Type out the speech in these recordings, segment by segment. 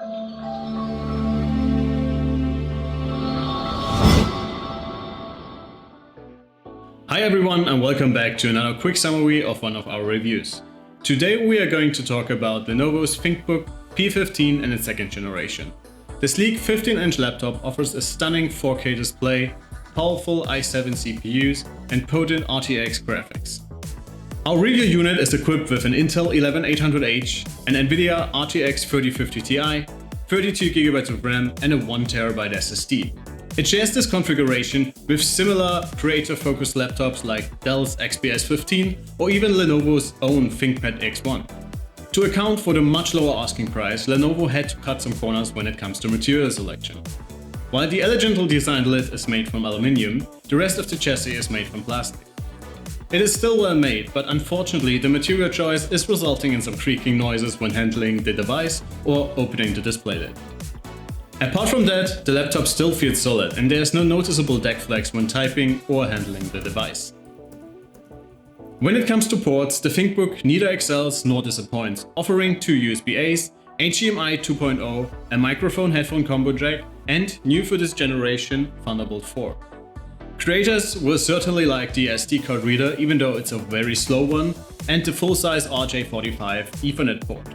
Hi everyone and welcome back to another quick summary of one of our reviews. Today we are going to talk about Lenovo's ThinkBook P15 and its second generation. The sleek 15-inch laptop offers a stunning 4K display, powerful i7 CPUs and potent RTX graphics. Our review unit is equipped with an Intel 11800H, an Nvidia RTX 3050 Ti, 32GB of RAM and a 1TB SSD. It shares this configuration with similar creator-focused laptops like Dell's XPS 15 or even Lenovo's own ThinkPad X1. To account for the much lower asking price, Lenovo had to cut some corners when it comes to material selection. While the elegantly designed lid is made from aluminium, the rest of the chassis is made from plastic. It is still well made, but unfortunately the material choice is resulting in some creaking noises when handling the device or opening the display lid. Apart from that, the laptop still feels solid and there is no noticeable DAC flags when typing or handling the device. When it comes to ports, the ThinkBook neither excels nor disappoints, offering two USB-A's, HDMI 2.0, a microphone headphone combo jack, and, new for this generation, Thunderbolt 4. Creators will certainly like the SD card reader, even though it's a very slow one, and the full-size RJ45 Ethernet port.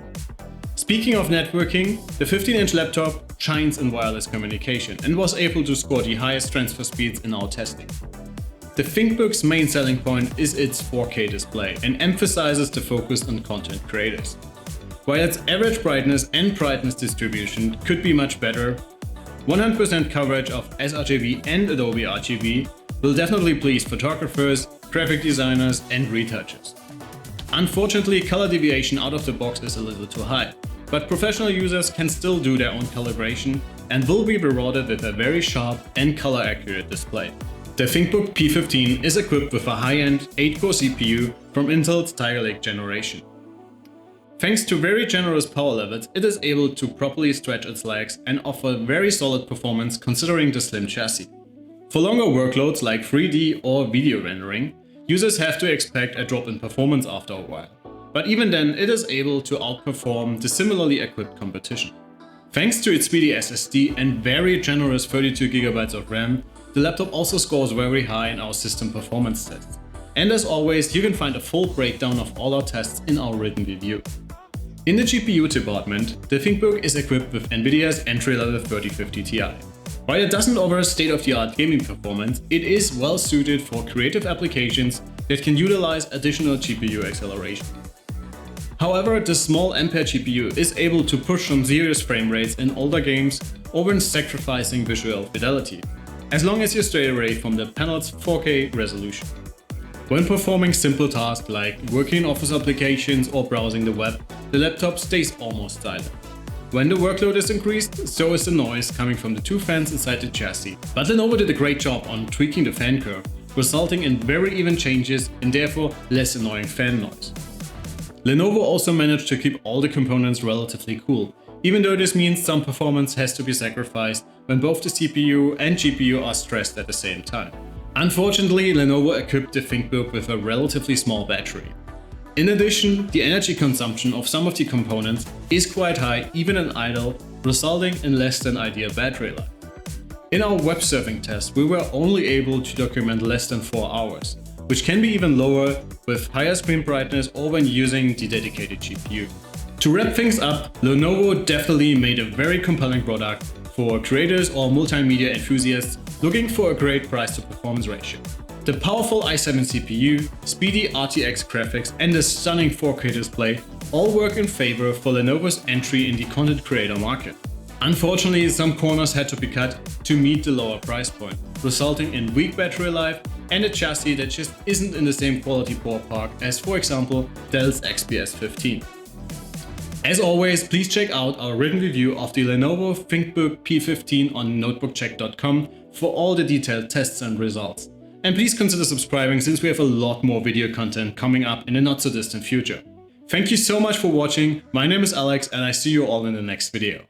Speaking of networking, the 15-inch laptop shines in wireless communication and was able to score the highest transfer speeds in our testing. The ThinkBook's main selling point is its 4K display and emphasizes the focus on content creators. While its average brightness and brightness distribution could be much better, 100% coverage of sRGB and Adobe RGB will definitely please photographers, graphic designers and retouchers. Unfortunately, color deviation out of the box is a little too high, but professional users can still do their own calibration and will be rewarded with a very sharp and color accurate display. The ThinkBook P15 is equipped with a high-end 8-core CPU from Intel's Tiger Lake generation. Thanks to very generous power levels, it is able to properly stretch its legs and offer very solid performance considering the slim chassis. For longer workloads like 3D or video rendering, users have to expect a drop in performance after a while. But even then, it is able to outperform the similarly equipped competition. Thanks to its speedy SSD and very generous 32GB of RAM, the laptop also scores very high in our system performance tests. And as always, you can find a full breakdown of all our tests in our written review. In the GPU department, the ThinkBook is equipped with Nvidia's entry-level 3050 Ti. While it doesn't offer state-of-the-art gaming performance, it is well suited for creative applications that can utilize additional GPU acceleration. However, the small Ampere GPU is able to push some serious frame rates in older games or when sacrificing visual fidelity, as long as you stray away from the panel's 4K resolution. When performing simple tasks like working in office applications or browsing the web, the laptop stays almost silent. When the workload is increased, so is the noise coming from the two fans inside the chassis. But Lenovo did a great job on tweaking the fan curve, resulting in very even changes and therefore less annoying fan noise. Lenovo also managed to keep all the components relatively cool, even though this means some performance has to be sacrificed when both the CPU and GPU are stressed at the same time. Unfortunately, Lenovo equipped the ThinkBook with a relatively small battery. In addition, the energy consumption of some of the components is quite high even in idle, resulting in less than ideal battery life. In our web surfing test, we were only able to document less than 4 hours, which can be even lower with higher screen brightness or when using the dedicated GPU. To wrap things up, Lenovo definitely made a very compelling product for creators or multimedia enthusiasts looking for a great price to performance ratio. The powerful i7 CPU, speedy RTX graphics and a stunning 4K display all work in favor for Lenovo's entry in the content creator market. Unfortunately, some corners had to be cut to meet the lower price point, resulting in weak battery life and a chassis that just isn't in the same quality ballpark as, for example, Dell's XPS 15. As always, please check out our written review of the Lenovo ThinkBook P15 on notebookcheck.com for all the detailed tests and results. And please consider subscribing since we have a lot more video content coming up in the not so distant future. Thank you so much for watching, my name is Alex and I see you all in the next video.